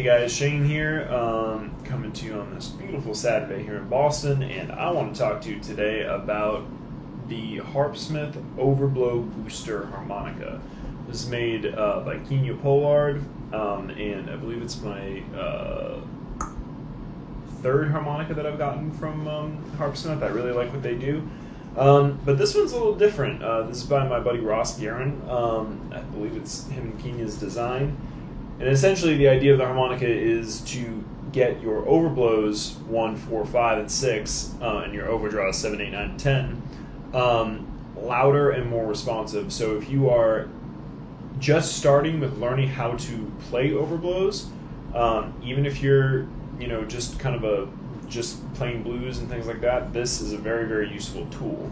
guys, Shane here, coming to you on this beautiful Saturday here in Boston, and I want to talk to you today about the HARPSMITH Overblow Booster Harmonica. This is made by Kenya Pollard, and I believe it's my third harmonica that I've gotten from HARPSMITH. I really like what they do. But this one's a little different. This is by my buddy Ross Garren. I believe it's him and Kenya's design. And essentially the idea of the harmonica is to get your overblows 1, 4, 5, and 6, and your overdraws 7, 8, 9, and 10, louder and more responsive. So if you are just starting with learning how to play overblows, even if you're just kind of just playing blues and things like that, this is a very, very useful tool.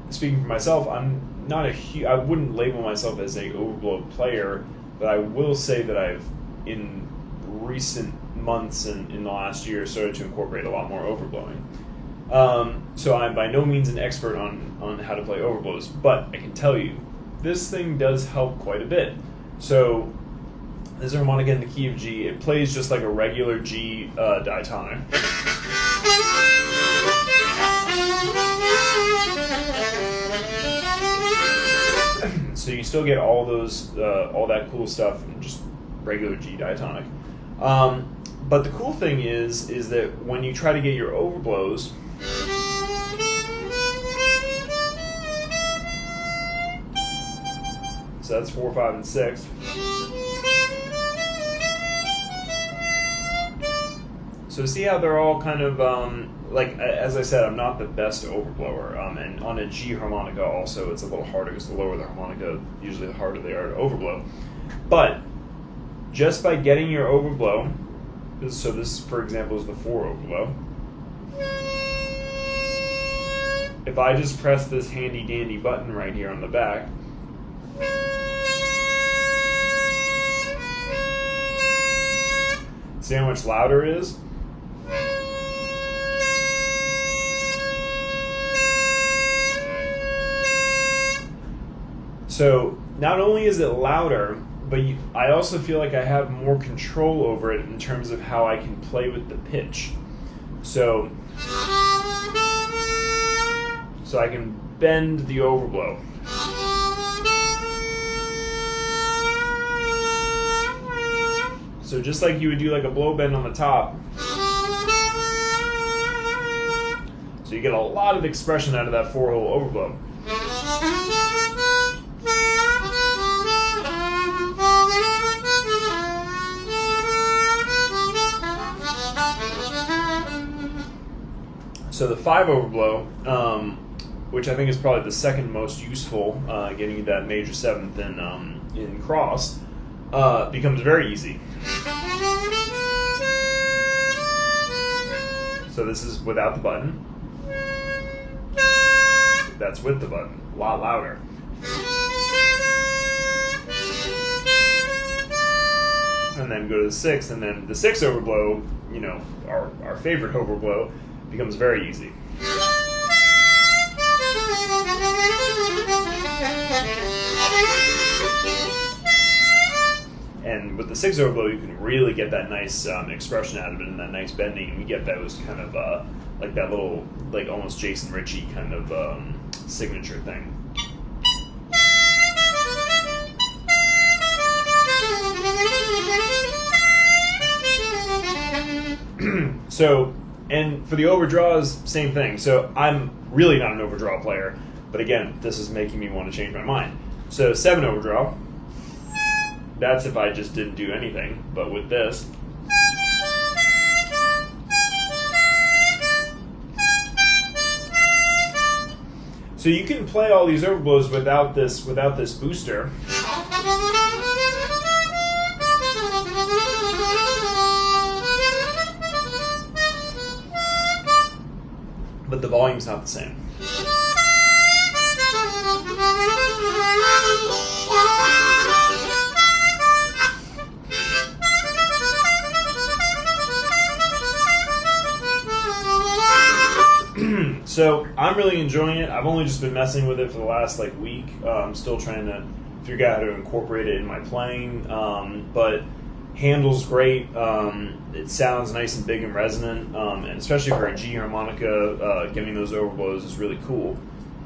Speaking for myself, I'm not I wouldn't label myself as a overblow player, but I will say that I've, in recent months and in the last year, started to incorporate a lot more overblowing. So I'm by no means an expert on how to play overblows, but I can tell you, this thing does help quite a bit. So this is a harmonica in the key of G. It plays just like a regular G diatonic. So you still get all those, all that cool stuff from just regular G diatonic. But the cool thing is that when you try to get your overblows, so that's 4, 5, and 6. So see how they're all kind of, like, as I said, I'm not the best overblower, and on a G harmonica also it's a little harder because the lower the harmonica, usually the harder they are to overblow. But just by getting your overblow, so this, for example, is the 4 overblow. If I just press this handy dandy button right here on the back, see how much louder it is? So not only is it louder, but I also feel like I have more control over it in terms of how I can play with the pitch. So I can bend the overblow. So just like you would do like a blow bend on the top. So you get a lot of expression out of that 4-hole overblow. So the 5 overblow, which I think is probably the second most useful, getting that major 7th in cross, becomes very easy. So this is without the button. That's with the button, a lot louder. And then go to the 6th, and then the 6 overblow, our favorite overblow, becomes very easy. And with the 6 overblow, you can really get that nice expression out of it and that nice bending, and you get those kind of like that little, like almost Jason Ritchie kind of signature thing. So, and for the overdraws, same thing. So I'm really not an overdraw player, but again, this is making me want to change my mind. So 7 overdraw, that's if I just didn't do anything, but with this, so you can play all these overblows without this booster. But the volume's not the same. So I'm really enjoying it. I've only just been messing with it for the last week. I'm still trying to figure out how to incorporate it in my playing. But Handles great. It sounds nice and big and resonant, and especially for a G harmonica, giving those overblows is really cool.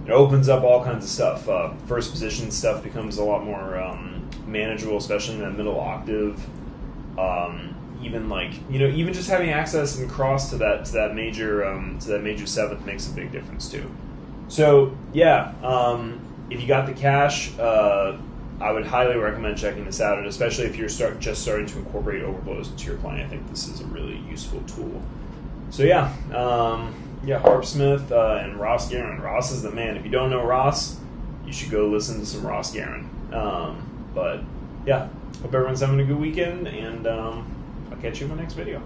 It opens up all kinds of stuff. First position stuff becomes a lot more manageable, especially in that middle octave. Even just having access and cross to that major seventh makes a big difference too. So yeah, if you got the cash, I would highly recommend checking this out, and especially if you're just starting to incorporate overblows into your playing, I think this is a really useful tool. So yeah, HARPSMITH and Ross Garren. Ross is the man. If you don't know Ross, you should go listen to some Ross Garren. But yeah, hope everyone's having a good weekend, and I'll catch you in my next video.